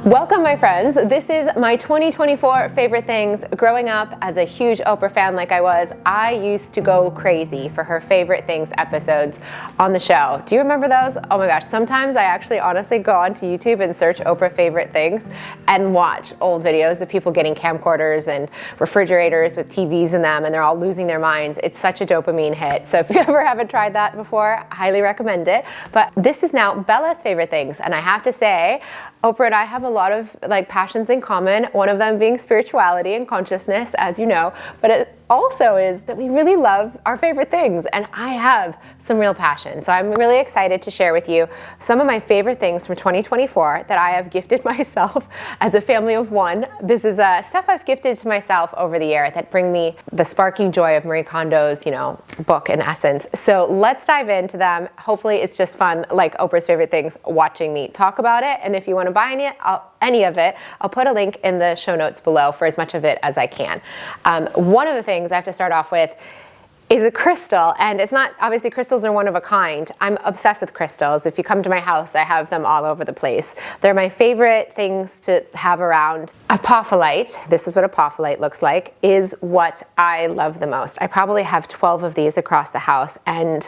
Welcome, my friends. This is my 2024 favorite things. Growing up as a huge Oprah fan like I was, I used to go crazy for her favorite things episodes on the show. Do you remember those? Oh my gosh, sometimes I actually honestly go onto YouTube and search Oprah favorite things and watch old videos of people getting camcorders and refrigerators with TVs in them, and they're all losing their minds. It's such a dopamine hit. So if you ever haven't tried that before, I highly recommend it. But this is now Bella's favorite things, and I have to say, Oprah and I have a lot of passions in common, one of them being spirituality and consciousness, as you know, but it also is that we really love our favorite things, and I have some real passion. So I'm really excited to share with you some of my favorite things from 2024 that I have gifted myself as a family of one. This is stuff I've gifted to myself over the year that bring me the sparking joy of Marie Kondo's, book in essence. So let's dive into them. Hopefully it's just fun, like Oprah's favorite things, watching me talk about it. And if you want to buy any of it, I'll put a link in the show notes below for as much of it as I can. One of the things I have to start off with is a crystal, and it's not, obviously crystals are one of a kind. I'm obsessed with crystals. If you come to my house, I have them all over the place. They're my favorite things to have around. Apophyllite, this is what apophyllite looks like, is what I love the most. I probably have 12 of these across the house, and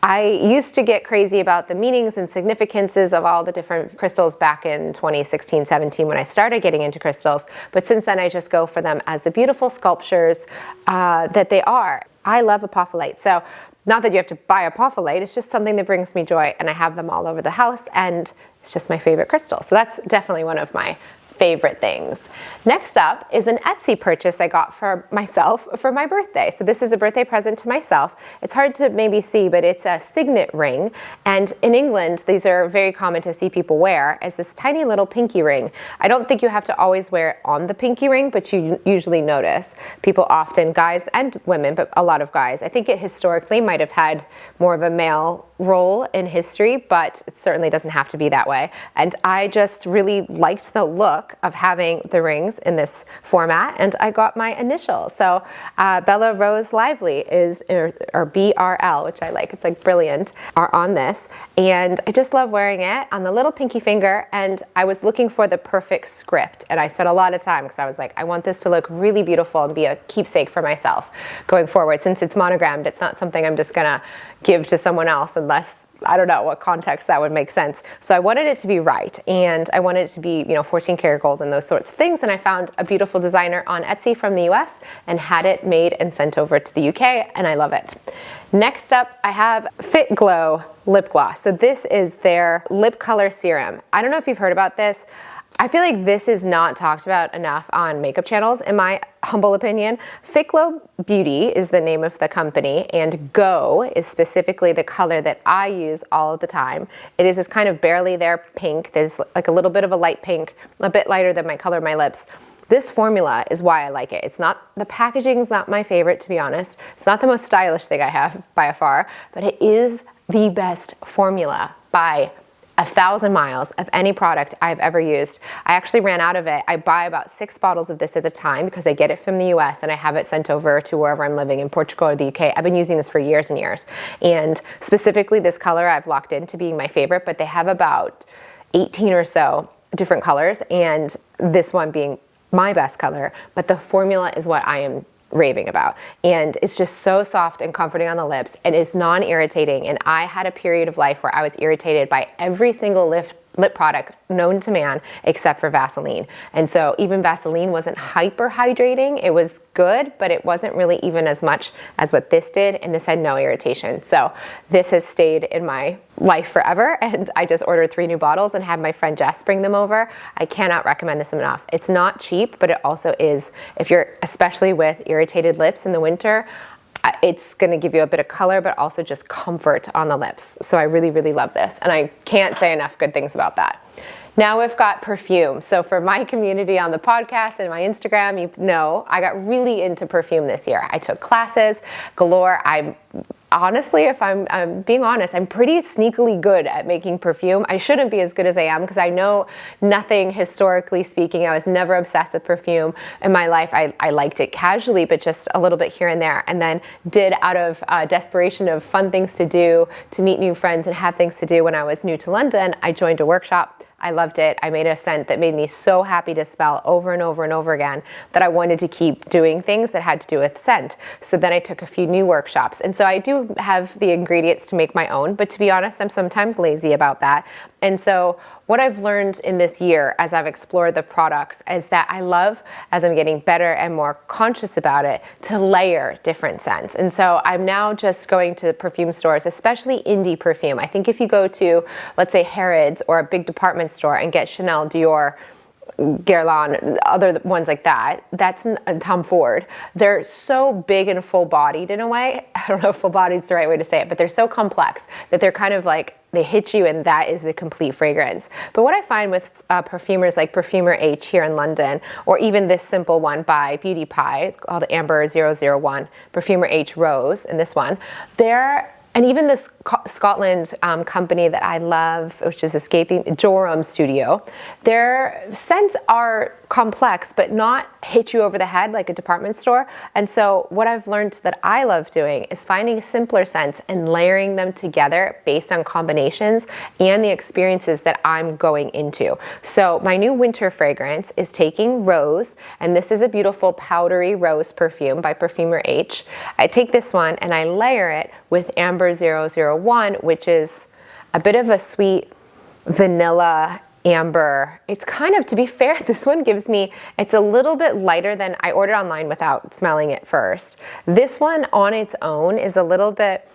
I used to get crazy about the meanings and significances of all the different crystals back in 2016, 17 when I started getting into crystals. But since then, I just go for them as the beautiful sculptures that they are. I love apophyllite. So not that you have to buy apophyllite, it's just something that brings me joy, and I have them all over the house, and it's just my favorite crystal. So that's definitely one of my favorite things. Next up is an Etsy purchase I got for myself for my birthday. So this is a birthday present to myself. It's hard to maybe see, but it's a signet ring. And in England, these are very common to see people wear as this tiny little pinky ring. I don't think you have to always wear it on the pinky ring, but you usually notice people often, guys and women, but a lot of guys. I think it historically might have had more of a male role in history, but it certainly doesn't have to be that way. And I just really liked the look of having the rings in this format, and I got my initials. So Bella Rose Lively is, or BRL, which I like, it's like brilliant, are on this. And I just love wearing it on the little pinky finger, and I was looking for the perfect script, and I spent a lot of time because I was like, I want this to look really beautiful and be a keepsake for myself going forward. Since it's monogrammed, it's not something I'm just gonna give to someone else unless I don't know what context that would make sense. So I wanted it to be right, and I wanted it to be, 14 karat gold and those sorts of things. And I found a beautiful designer on Etsy from the US and had it made and sent over to the UK, and I love it. Next up, I have Fit Glow lip gloss. So this is their lip color serum. I don't know if you've heard about this. I feel like this is not talked about enough on makeup channels, in my humble opinion. Fit Glow Beauty is the name of the company, and Go is specifically the color that I use all of the time. It is this kind of barely there pink. There's like a little bit of a light pink, a bit lighter than my color of my lips. This formula is why I like it. It's not, the packaging is not my favorite, to be honest. It's not the most stylish thing I have by far, but it is the best formula by 1,000 miles of any product I've ever used. I actually ran out of it. I buy about 6 bottles of this at a time because I get it from the US and I have it sent over to wherever I'm living, in Portugal or the UK. I've been using this for years and years. And specifically this color I've locked into being my favorite, but they have about 18 or so different colors, and this one being my best color. But the formula is what I am raving about, and it's just so soft and comforting on the lips, and it's non-irritating. And I had a period of life where I was irritated by every single lip product known to man except for Vaseline. And so even Vaseline wasn't hyper hydrating. It was good, but it wasn't really even as much as what this did, and this had no irritation. So this has stayed in my life forever, and I just ordered 3 new bottles and had my friend Jess bring them over. I cannot recommend this enough. It's not cheap, but it also is, if you're especially with irritated lips in the winter, it's going to give you a bit of color, but also just comfort on the lips. So I really, really love this, and I can't say enough good things about that. Now we've got Perfume. So for my community on the podcast and my Instagram, you know, I got really into perfume this year. I took classes galore. Honestly, if I'm being honest, I'm pretty sneakily good at making perfume. I shouldn't be as good as I am because I know nothing historically speaking. I was never obsessed with perfume in my life. I liked it casually, but just a little bit here and there. And then did out of desperation of fun things to do, to meet new friends and have things to do when I was new to London, I joined a workshop I loved it. I made a scent that made me so happy to smell over and over and over again that I wanted to keep doing things that had to do with scent. So then I took a few new workshops. And so I do have the ingredients to make my own, but to be honest, I'm sometimes lazy about that. And so what I've learned in this year as I've explored the products is that I love, as I'm getting better and more conscious about it, to layer different scents. And so I'm now just going to perfume stores, especially indie perfume. I think if you go to, let's say, Harrods or a big department store and get Chanel, Dior, Guerlain, other ones like that, that's Tom Ford. They're so big and full-bodied in a way. I don't know if full-bodied is the right way to say it, but they're so complex that they're kind of like, they hit you and that is the complete fragrance. But what I find with perfumers like Perfumer H here in London, or even this simple one by Beauty Pie, it's called Amber 001, Perfumer H Rose, and this one, and even this Scotland company that I love, which is escaping, Joram Studio, their scents are complex, but not hit you over the head like a department store. And so what I've learned that I love doing is finding simpler scents and layering them together based on combinations and the experiences that I'm going into. So my new winter fragrance is taking rose, and this is a beautiful powdery rose perfume by Perfumer H. I take this one and I layer it with Amber 001, which is a bit of a sweet vanilla amber. It's kind of, to be fair, this one gives me, it's a little bit lighter than I ordered online without smelling it first. This one on its own is a little bit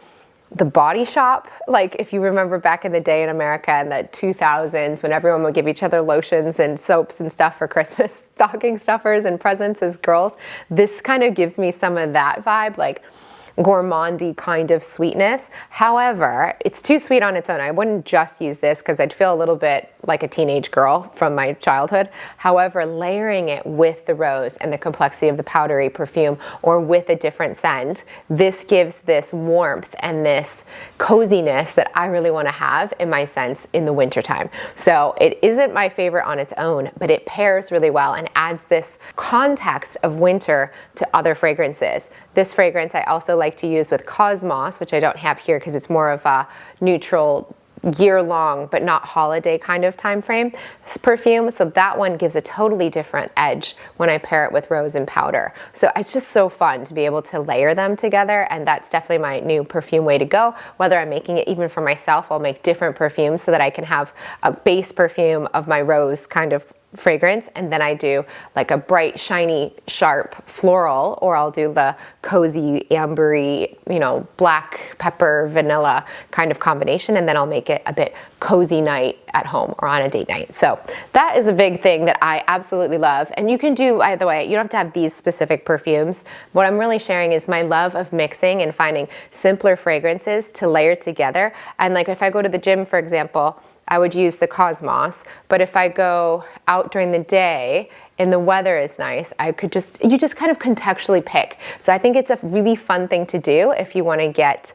the Body Shop, like if you remember back in the day in America in the 2000s when everyone would give each other lotions and soaps and stuff for Christmas, stocking stuffers and presents as girls. This kind of gives me some of that vibe, like gourmandy kind of sweetness. However, it's too sweet on its own. I wouldn't just use this because I'd feel a little bit like a teenage girl from my childhood. However, layering it with the rose and the complexity of the powdery perfume or with a different scent, this gives this warmth and this coziness that I really want to have in my scents in the wintertime. So it isn't my favorite on its own, but it pairs really well and adds this context of winter to other fragrances. This fragrance I also like to use with Cosmos, which I don't have here because it's more of a neutral year-long but not holiday kind of time frame perfume. So that one gives a totally different edge when I pair it with rose and powder. So it's just so fun to be able to layer them together, and that's definitely my new perfume way to go. Whether I'm making it even for myself, I'll make different perfumes so that I can have a base perfume of my rose kind of fragrance, and then I do like a bright, shiny, sharp floral, or I'll do the cozy, ambery, black pepper, vanilla kind of combination, and then I'll make it a bit cozy night at home or on a date night. So that is a big thing that I absolutely love. And you can do, by the way, you don't have to have these specific perfumes. What I'm really sharing is my love of mixing and finding simpler fragrances to layer together. And like if I go to the gym, for example, I would use the Cosmos, but if I go out during the day and the weather is nice, you just kind of contextually pick. So I think it's a really fun thing to do if you want to get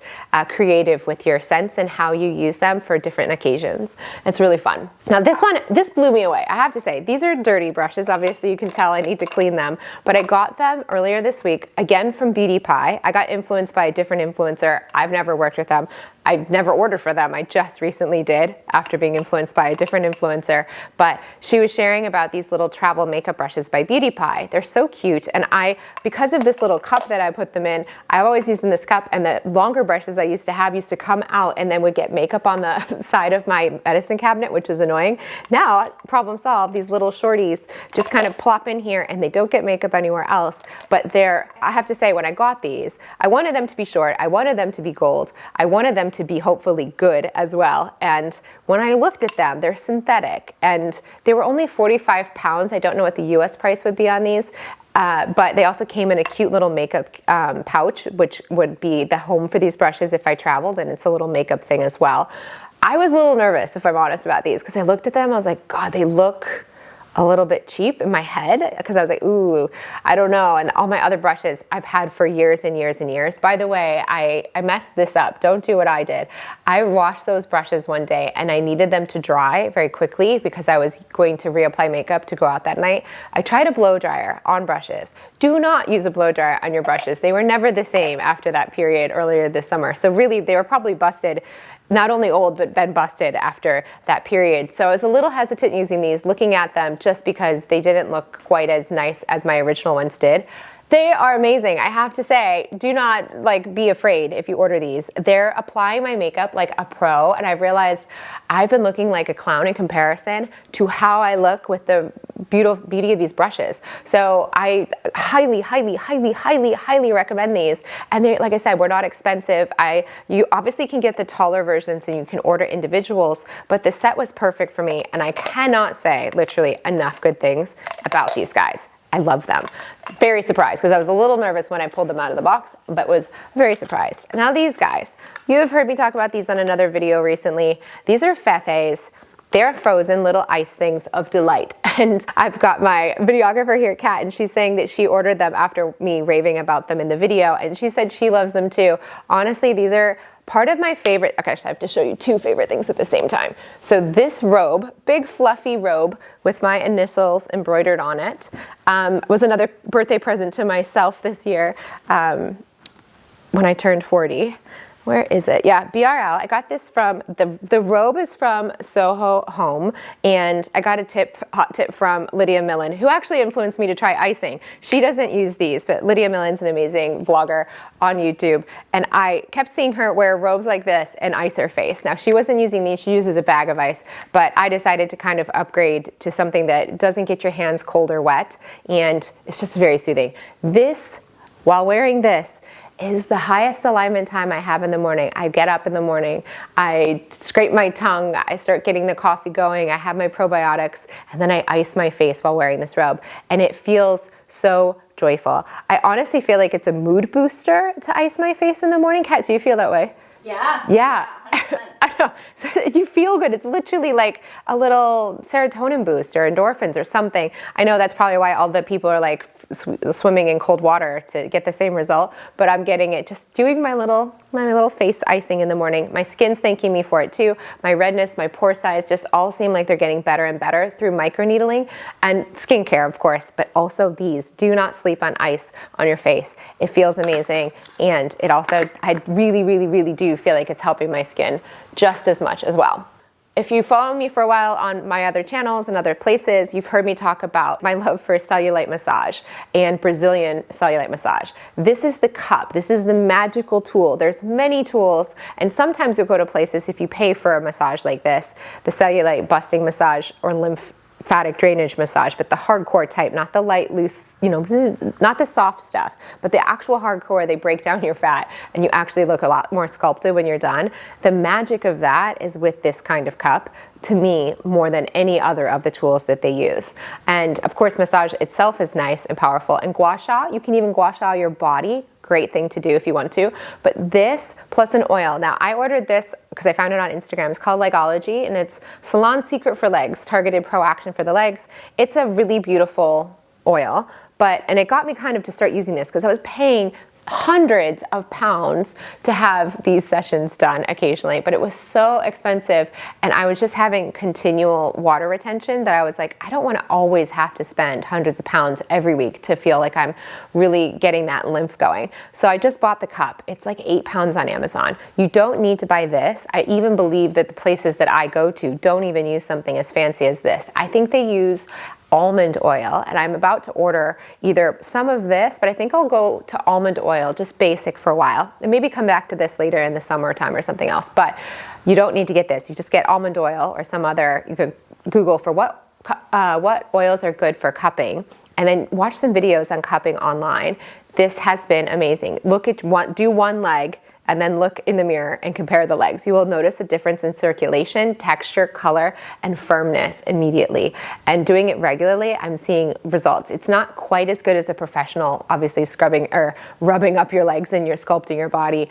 creative with your scents and how you use them for different occasions. It's really fun. Now this blew me away. I have to say, these are dirty brushes. Obviously you can tell I need to clean them, but I got them earlier this week, again from Beauty Pie. I got influenced by a different influencer. I've never worked with them. I've never ordered for them. I just recently did after being influenced by a different influencer. But she was sharing about these little travel makeup brushes by Beauty Pie. They're so cute. And because of this little cup that I put them in, I've always used in this cup, and the longer brushes I used to have used to come out and then would get makeup on the side of my medicine cabinet, which was annoying. Now, problem solved, these little shorties just kind of plop in here and they don't get makeup anywhere else. But I have to say, when I got these, I wanted them to be short. I wanted them to be gold. I wanted them to be hopefully good as well. And when I looked at them, they're synthetic and they were only 45 pounds. I don't know what the US price would be on these. But they also came in a cute little makeup pouch, which would be the home for these brushes if I traveled, and it's a little makeup thing as well. I was a little nervous, if I'm honest, about these, because I looked at them, I was like, God, they look a little bit cheap in my head, because I was like, ooh, I don't know. And all my other brushes I've had for years and years and years. By the way, I messed this up. Don't do what I did. I washed those brushes one day and I needed them to dry very quickly because I was going to reapply makeup to go out that night. I tried a blow dryer on brushes. Do not use a blow dryer on your brushes. They were never the same after that period earlier this summer. So really, they were probably busted not only old, but been busted after that period. So I was a little hesitant using these, looking at them just because they didn't look quite as nice as my original ones did. They are amazing. I have to say, do not like be afraid if you order these. They're applying my makeup like a pro, and I've realized I've been looking like a clown in comparison to how I look with the beauty of these brushes. So I highly, highly, highly, highly, highly recommend these. And they, like I said, we're not expensive. You obviously can get the taller versions and you can order individuals, but the set was perfect for me, and I cannot say literally enough good things about these guys. I love them. Very surprised because I was a little nervous when I pulled them out of the box, but was very surprised. Now these guys, you have heard me talk about these on another video recently. These are Fefes. They're frozen little ice things of delight. And I've got my videographer here, Kat, and she's saying that she ordered them after me raving about them in the video, and she said she loves them too. Honestly, these are part of my favorite, okay, I have to show you two favorite things at the same time. So this robe, big fluffy robe with my initials embroidered on it, was another birthday present to myself this year when I turned 40. Where is it? Yeah, BRL. I got this from, the robe is from Soho Home, and I got a hot tip from Lydia Millen, who actually influenced me to try icing. She doesn't use these, but Lydia Millen's an amazing vlogger on YouTube, and I kept seeing her wear robes like this and ice her face. Now, she wasn't using these, she uses a bag of ice, but I decided to kind of upgrade to something that doesn't get your hands cold or wet, and it's just very soothing. This, while wearing this, is the highest alignment time I have in the morning. I get up in the morning, I scrape my tongue, I start getting the coffee going, I have my probiotics, and then I ice my face while wearing this robe. And it feels so joyful. I honestly feel like it's a mood booster to ice my face in the morning. Kat, do you feel that way? Yeah. Yeah. I know. So you feel good. It's literally like a little serotonin boost or endorphins or something. I know that's probably why all the people are like swimming in cold water to get the same result, but I'm getting it just doing my little face icing in the morning. My skin's thanking me for it too. My redness, my pore size just all seem like they're getting better and better through microneedling and skincare, of course, but also these. Do not sleep on ice on your face. It feels amazing, and it also, I really, really, really do feel like it's helping my skin just as much as well. If you follow me for a while on my other channels and other places, you've heard me talk about my love for cellulite massage and Brazilian cellulite massage. This is the cup. This is the magical tool. There's many tools, and sometimes you'll go to places if you pay for a massage like this, the cellulite busting massage or lymphatic drainage massage, but the hardcore type, not the light, loose, not the soft stuff, but the actual hardcore. They break down your fat and you actually look a lot more sculpted when you're done. The magic of that is with this kind of cup, to me, more than any other of the tools that they use. And of course, massage itself is nice and powerful. And gua sha, you can even gua sha your body. Great thing to do if you want to, but this plus an oil. Now I ordered this because I found it on Instagram. It's called Legology, and it's Salon Secret for Legs, targeted pro action for the legs. It's a really beautiful oil, and it got me kind of to start using this because I was paying hundreds of pounds to have these sessions done occasionally, but it was so expensive, and I was just having continual water retention that I was like, I don't want to always have to spend hundreds of pounds every week to feel like I'm really getting that lymph going. So I just bought the cup. It's like 8 pounds on Amazon. You don't need to buy this. I even believe that the places that I go to don't even use something as fancy as this. I think they use almond oil, and I'm about to order either some of this, but I think I'll go to almond oil, just basic, for a while, and maybe come back to this later in the summertime or something else. But you don't need to get this. You just get almond oil or some other. You could Google for what oils are good for cupping, and then watch some videos on cupping online. This has been amazing. Do one leg, and then look in the mirror and compare the legs. You will notice a difference in circulation, texture, color, and firmness immediately. And doing it regularly, I'm seeing results. It's not quite as good as a professional, obviously scrubbing or rubbing up your legs and you're sculpting your body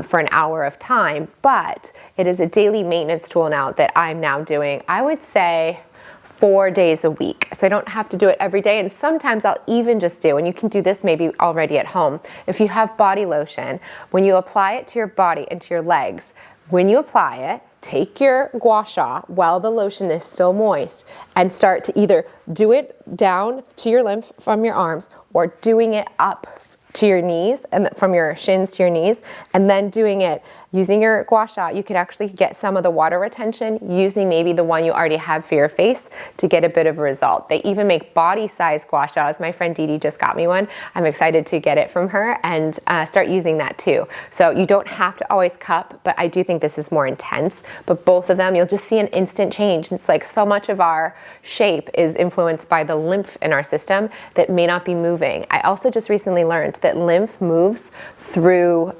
for an hour of time, but it is a daily maintenance tool now that I'm now doing, I would say, 4 days a week. So I don't have to do it every day. And sometimes I'll even just do, and you can do this maybe already at home, if you have body lotion, when you apply it to your body and to your legs, when you apply it, take your gua sha while the lotion is still moist and start to either do it down to your lymph from your arms or doing it up to your knees, and from your shins to your knees, and then doing it using your gua sha. You could actually get some of the water retention using maybe the one you already have for your face to get a bit of a result. They even make body size gua shas. My friend Dee Dee just got me one. I'm excited to get it from her and start using that too. So you don't have to always cup, but I do think this is more intense. But both of them, you'll just see an instant change. It's like so much of our shape is influenced by the lymph in our system that may not be moving. I also just recently learned that lymph moves through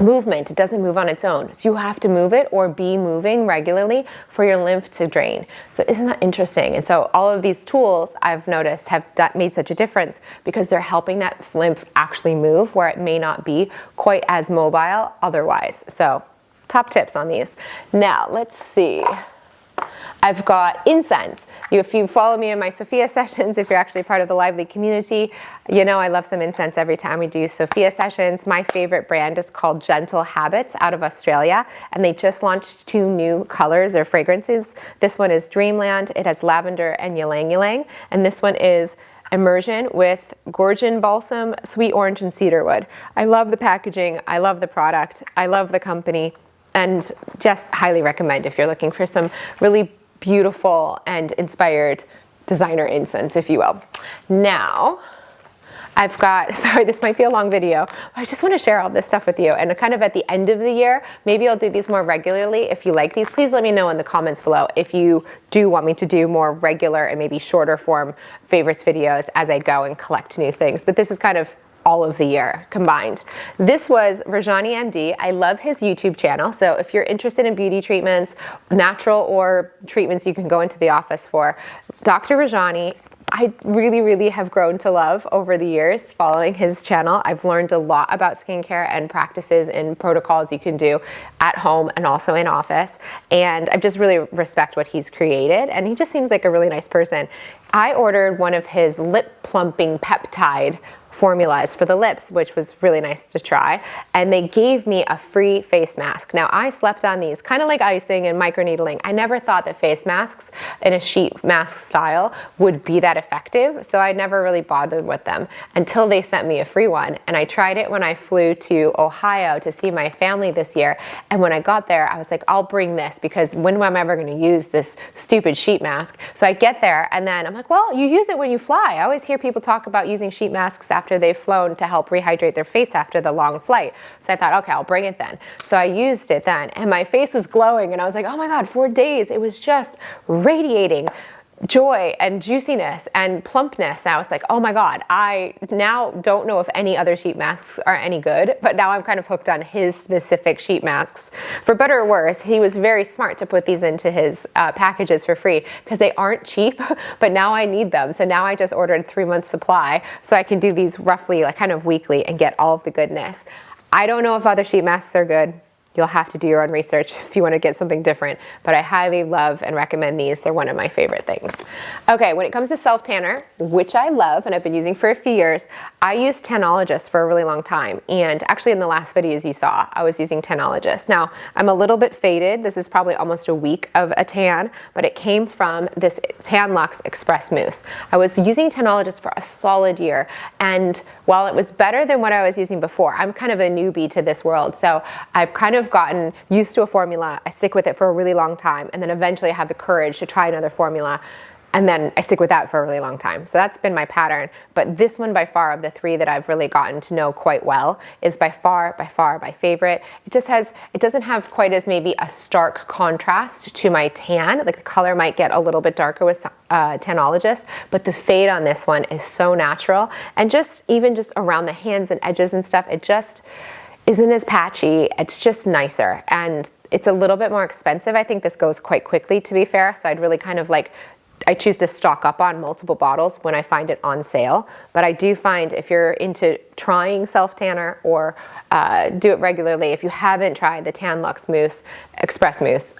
movement. It doesn't move on its own. So you have to move it or be moving regularly for your lymph to drain. So isn't that interesting? And so all of these tools I've noticed have made such a difference because they're helping that lymph actually move where it may not be quite as mobile otherwise. So top tips on these. Now let's see. I've got Incense. If you follow me in my Sophia sessions, if you're actually part of the Lively community, you know I love some incense every time we do Sophia sessions. My favorite brand is called Gentle Habits out of Australia, and they just launched 2 new colors or fragrances. This one is Dreamland. It has lavender and ylang ylang, and this one is Immersion with Gorgon Balsam, Sweet Orange, and Cedarwood. I love the packaging. I love the product. I love the company, and just highly recommend if you're looking for some really beautiful and inspired designer incense, if you will. Now, I've got, sorry, this might be a long video, but I just want to share all this stuff with you. And kind of at the end of the year, maybe I'll do these more regularly. If you like these, please let me know in the comments below if you do want me to do more regular and maybe shorter form favorites videos as I go and collect new things. But this is kind of all of the year combined. This was Rajani MD. I love his YouTube channel. So if you're interested in beauty treatments, natural or treatments you can go into the office for, Dr. Rajani, I really have grown to love over the years following his channel. I've learned a lot about skincare and practices and protocols you can do at home and also in office. And I just really respect what he's created. And he just seems like a really nice person. I ordered one of his lip plumping peptide formulas for the lips, which was really nice to try. And they gave me a free face mask. Now I slept on these, kind of like icing and microneedling. I never thought that face masks in a sheet mask style would be that effective. So I never really bothered with them until they sent me a free one. And I tried it when I flew to Ohio to see my family this year. And when I got there, I was like, I'll bring this because when am I ever gonna use this stupid sheet mask? So I get there and then I'm like, well, you use it when you fly. I always hear people talk about using sheet masks after they've flown to help rehydrate their face after the long flight. So I thought, okay, I'll bring it then. So I used it then and my face was glowing and I was like, oh my God, 4 days. It was just radiating joy and juiciness and plumpness. And I was like, oh my God, I now don't know if any other sheet masks are any good, but now I'm kind of hooked on his specific sheet masks. For better or worse, he was very smart to put these into his packages for free because they aren't cheap, but now I need them. So now I just ordered 3 months supply so I can do these roughly like kind of weekly and get all of the goodness. I don't know if other sheet masks are good. You'll have to do your own research if you want to get something different, but I highly love and recommend these. They're one of my favorite things. Okay, when it comes to self-tanner, which I love and I've been using for a few years, I used Tanologist for a really long time. And actually in the last videos you saw, I was using Tanologist. Now, I'm a little bit faded. This is probably almost a week of a tan, but it came from this Tan Luxe Express Mousse. I was using Tanologist for a solid year, and while it was better than what I was using before, I'm kind of a newbie to this world, so I've kind of gotten used to a formula. I stick with it for a really long time, and then eventually I have the courage to try another formula, and then I stick with that for a really long time. So that's been my pattern. But this one by far of the 3 that I've really gotten to know quite well is by far my favorite. It doesn't have quite as maybe a stark contrast to my tan. Like the color might get a little bit darker with Tanologist, but the fade on this one is so natural. And just even just around the hands and edges and stuff, it just isn't as patchy. It's just nicer. And it's a little bit more expensive. I think this goes quite quickly, to be fair. So I'd really kind of like, I choose to stock up on multiple bottles when I find it on sale. But I do find if you're into trying self-tanner or do it regularly, if you haven't tried the Tan Luxe Mousse, Express Mousse,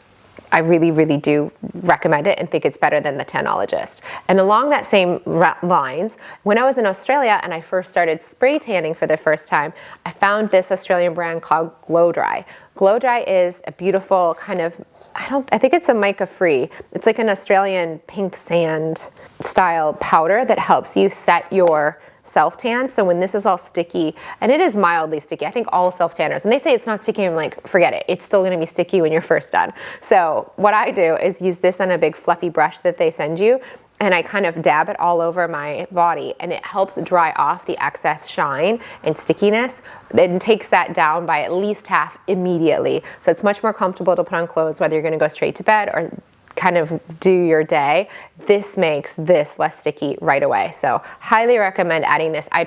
I really do recommend it and think it's better than the Tanologist. And along that same lines, when I was in Australia and I first started spray tanning for the first time, I found this Australian brand called Glow Dry. Glow Dry is a beautiful kind of, I think it's a mica free. It's like an Australian pink sand style powder that helps you set your self-tan. So when this is all sticky, and it is mildly sticky, I think all self-tanners, and they say it's not sticky, I'm like, forget it. It's still gonna be sticky when you're first done. So what I do is use this on a big fluffy brush that they send you, and I kind of dab it all over my body, and it helps dry off the excess shine and stickiness. It takes that down by at least half immediately. So it's much more comfortable to put on clothes, whether you're gonna go straight to bed or kind of do your day. This makes this less sticky right away. So highly recommend adding this. I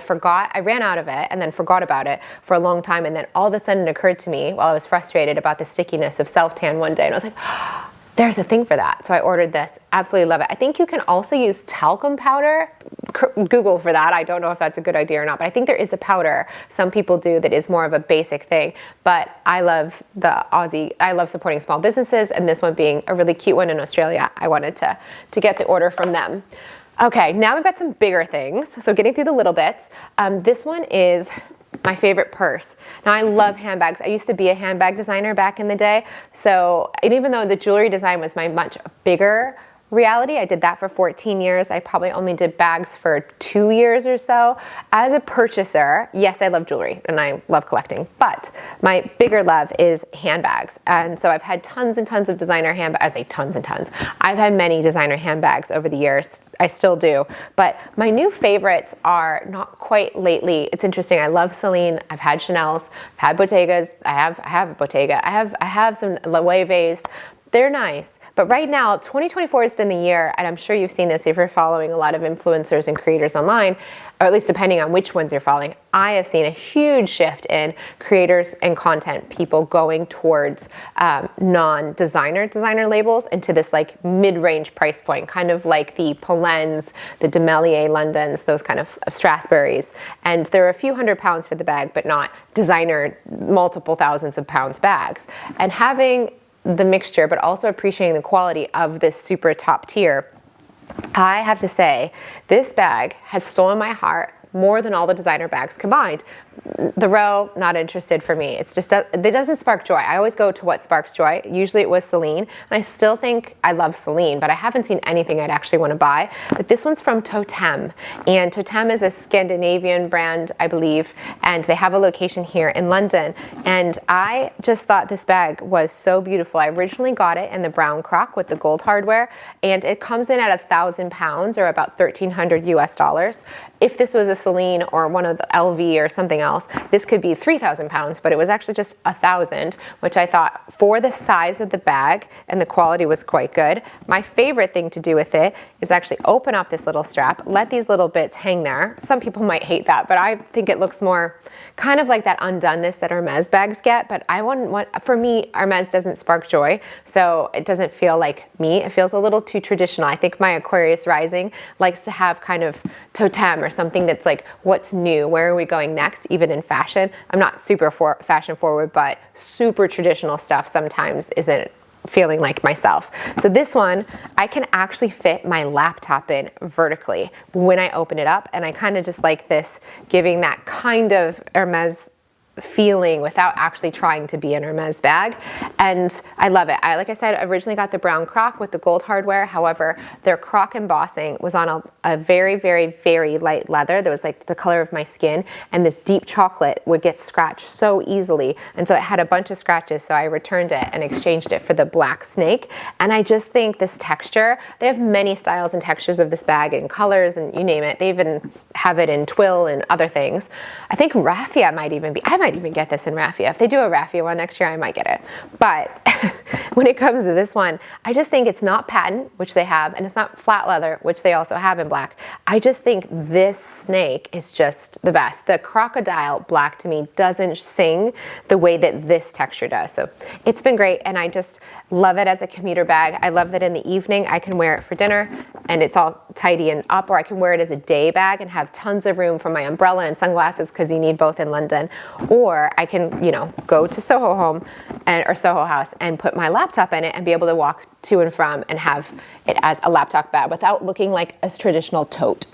ran out of it and then forgot about it for a long time, and then all of a sudden it occurred to me while I was frustrated about the stickiness of self-tan one day, and I was like, there's a thing for that. So I ordered this, absolutely love it. I think you can also use talcum powder. Google for that. I don't know if that's a good idea or not, but I think there is a powder some people do that is more of a basic thing. But I love I love supporting small businesses, and this one being a really cute one in Australia, I wanted to get the order from them. Okay, now we've got some bigger things. So getting through the little bits. This one is my favorite purse. Now I love handbags. I used to be a handbag designer back in the day. So, and even though the jewelry design was my much bigger reality, I did that for 14 years. I probably only did bags for 2 years or so. As a purchaser, yes, I love jewelry and I love collecting, but my bigger love is handbags. And so I've had tons and tons of designer handbags. I say tons and tons. I've had many designer handbags over the years. I still do, but my new favorites are not quite lately. It's interesting. I love Celine. I've had Chanel's, I've had Bottegas. I have a Bottega. I have some Loewe's. They're nice. But right now, 2024 has been the year, and I'm sure you've seen this if you're following a lot of influencers and creators online, or at least depending on which ones you're following. I have seen a huge shift in creators and content people going towards non-designer labels into this like mid-range price point, kind of like the Polens, the De Melier Londons, those kind of Strathburys. And they're a few £100 for the bag, but not designer multiple thousands of pounds bags. And having the mixture, but also appreciating the quality of this super top tier, I have to say, this bag has stolen my heart more than all the designer bags combined. The Row, not interested for me. It's just, it doesn't spark joy. I always go to what sparks joy. Usually it was Celine, and I still think I love Celine, but I haven't seen anything I'd actually want to buy. But this one's from Totem, and Totem is a Scandinavian brand, I believe, and they have a location here in London. And I just thought this bag was so beautiful. I originally got it in the brown croc with the gold hardware, and it comes in at £1,000 or about $1,300 US. If this was a Celine or one of the LV or something else, this could be £3,000, but it was actually just $1,000, which I thought for the size of the bag and the quality was quite good. My favorite thing to do with it is actually open up this little strap, let these little bits hang there. Some people might hate that, but I think it looks more kind of like that undoneness that Hermes bags get, but for me, Hermes doesn't spark joy, so it doesn't feel like me. It feels a little too traditional. I think my Aquarius rising likes to have kind of Totem or something that's like, what's new? Where are we going next? Even in fashion. I'm not super fashion forward, but super traditional stuff sometimes isn't feeling like myself. So this one, I can actually fit my laptop in vertically when I open it up, and I kind of just like this, giving that kind of Hermes feeling without actually trying to be an Hermes bag, and I love it. Like I said, I originally got the brown croc with the gold hardware. However, their croc embossing was on a very, very, very light leather that was like the color of my skin, and this deep chocolate would get scratched so easily, and so it had a bunch of scratches, so I returned it and exchanged it for the black snake. And I just think this texture, they have many styles and textures of this bag and colors and you name it. They even have it in twill and other things. I think raffia might even be, I might even get this in raffia. If they do a raffia one next year, I might get it. But when it comes to this one, I just think it's not patent, which they have, and it's not flat leather, which they also have in black. I just think this snake is just the best. The crocodile black to me doesn't sing the way that this texture does. So it's been great, and I just love it as a commuter bag. I love that in the evening I can wear it for dinner and it's all tidy and up, or I can wear it as a day bag and have tons of room for my umbrella and sunglasses, because you need both in London. Or I can, you know, go to Soho Home or Soho House and put my laptop in it and be able to walk to and from and have it as a laptop bag without looking like a traditional tote.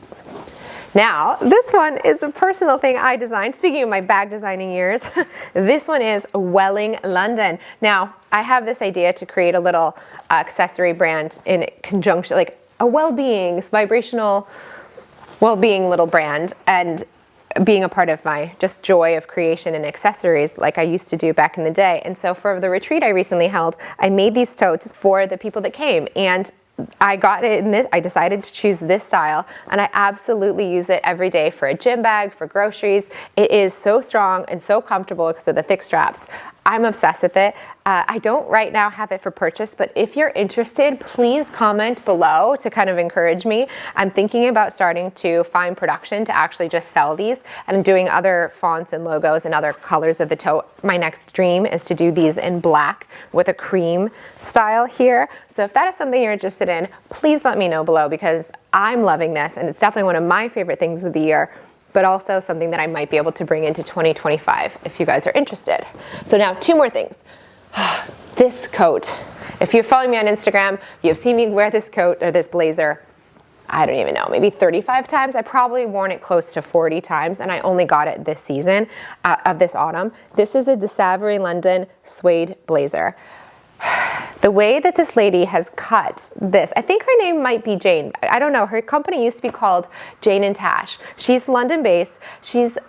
Now, this one is a personal thing I designed. Speaking of my bag designing years, this one is Welling London. Now, I have this idea to create a little accessory brand in conjunction, like a well-being, vibrational well-being little brand and being a part of my just joy of creation and accessories like I used to do back in the day. And so for the retreat I recently held, I made these totes for the people that came, and I got it in this, I decided to choose this style, and I absolutely use it every day for a gym bag, for groceries. It is so strong and so comfortable because of the thick straps. I'm obsessed with it. I don't right now have it for purchase, but if you're interested, please comment below to kind of encourage me. I'm thinking about starting to find production to actually just sell these, and I'm doing other fonts and logos and other colors of the tote. My next dream is to do these in black with a cream style here. So if that is something you're interested in, please let me know below, because I'm loving this, and it's definitely one of my favorite things of the year, but also something that I might be able to bring into 2025 if you guys are interested. So now 2 more things. This coat, if you're following me on Instagram, you've seen me wear this coat or this blazer, I don't even know, maybe 35 times. I probably worn it close to 40 times, and I only got it this season of this autumn. This is a De Savary London suede blazer. The way that this lady has cut this, I think her name might be Jane. I don't know. Her company used to be called Jane and Tash. She's London based.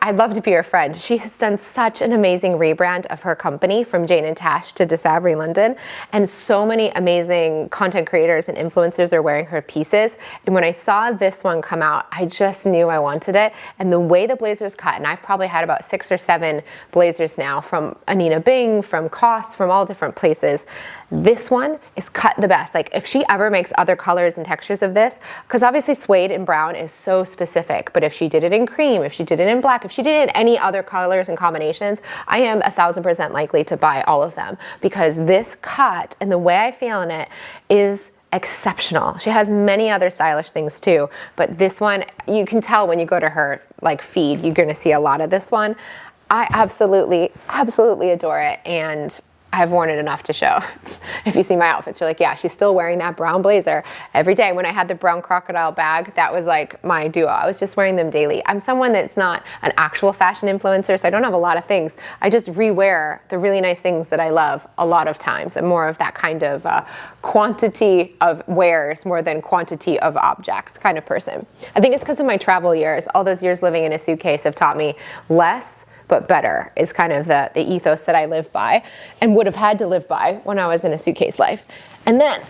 I'd love to be her friend. She has done such an amazing rebrand of her company from Jane and Tash to De Savary London. And so many amazing content creators and influencers are wearing her pieces. And when I saw this one come out, I just knew I wanted it. And the way the blazer's cut, and I've probably had about 6 or 7 blazers now from Anina Bing, from Cost, from all different places. This one is cut the best. Like if she ever makes other colors and textures of this, because obviously suede and brown is so specific, but if she did it in cream, if she did it in black, if she did it in any other colors and combinations, I am 1000% likely to buy all of them, because this cut and the way I feel in it is exceptional. She has many other stylish things too, but this one, you can tell when you go to her like feed, you're gonna see a lot of this one. I absolutely adore it, and I've worn it enough to show. If you see my outfits, you're like, yeah, she's still wearing that brown blazer every day. When I had the brown crocodile bag, that was like my duo. I was just wearing them daily. I'm someone that's not an actual fashion influencer, so I don't have a lot of things. I just rewear the really nice things that I love a lot of times. I'm more of that kind of quantity of wears more than quantity of objects kind of person. I think it's because of my travel years. All those years living in a suitcase have taught me less but better is kind of the ethos that I live by and would have had to live by when I was in a suitcase life. And then,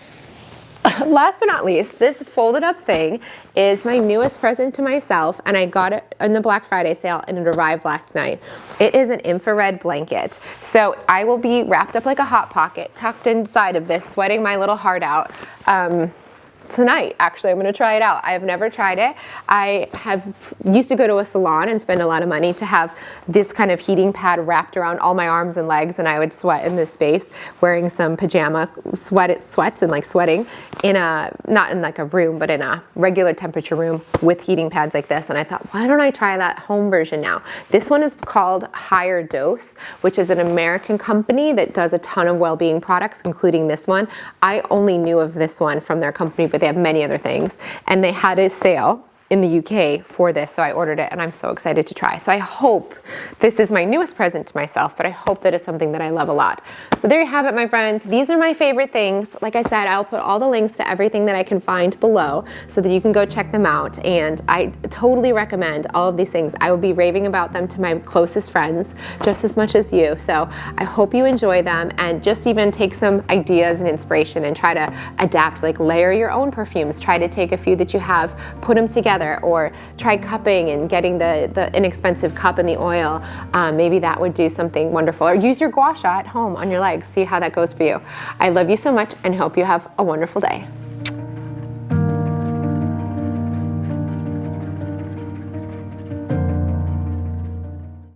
last but not least, this folded up thing is my newest present to myself, and I got it in the Black Friday sale and it arrived last night. It is an infrared blanket. So I will be wrapped up like a Hot Pocket, tucked inside of this, sweating my little heart out. Tonight, actually, I'm gonna try it out. I have never tried it. I used to go to a salon and spend a lot of money to have this kind of heating pad wrapped around all my arms and legs, and I would sweat in this space wearing some pajama sweats and like sweating in not in like a room, but in a regular temperature room with heating pads like this. And I thought, why don't I try that home version now? This one is called Higher Dose, which is an American company that does a ton of well-being products, including this one. I only knew of this one from their company, but they have many other things, and they had a sale in the UK for this, so I ordered it and I'm so excited to try. So I hope this is my newest present to myself, but I hope that it's something that I love a lot. So there you have it, my friends. These are my favorite things. Like I said, I'll put all the links to everything that I can find below so that you can go check them out, and I totally recommend all of these things. I will be raving about them to my closest friends just as much as you. So I hope you enjoy them, and just even take some ideas and inspiration and try to adapt, like layer your own perfumes. Try to take a few that you have, put them together, or try cupping and getting the inexpensive cup and the oil. Maybe that would do something wonderful. Or use your gua sha at home on your legs. See how that goes for you. I love you so much and hope you have a wonderful day.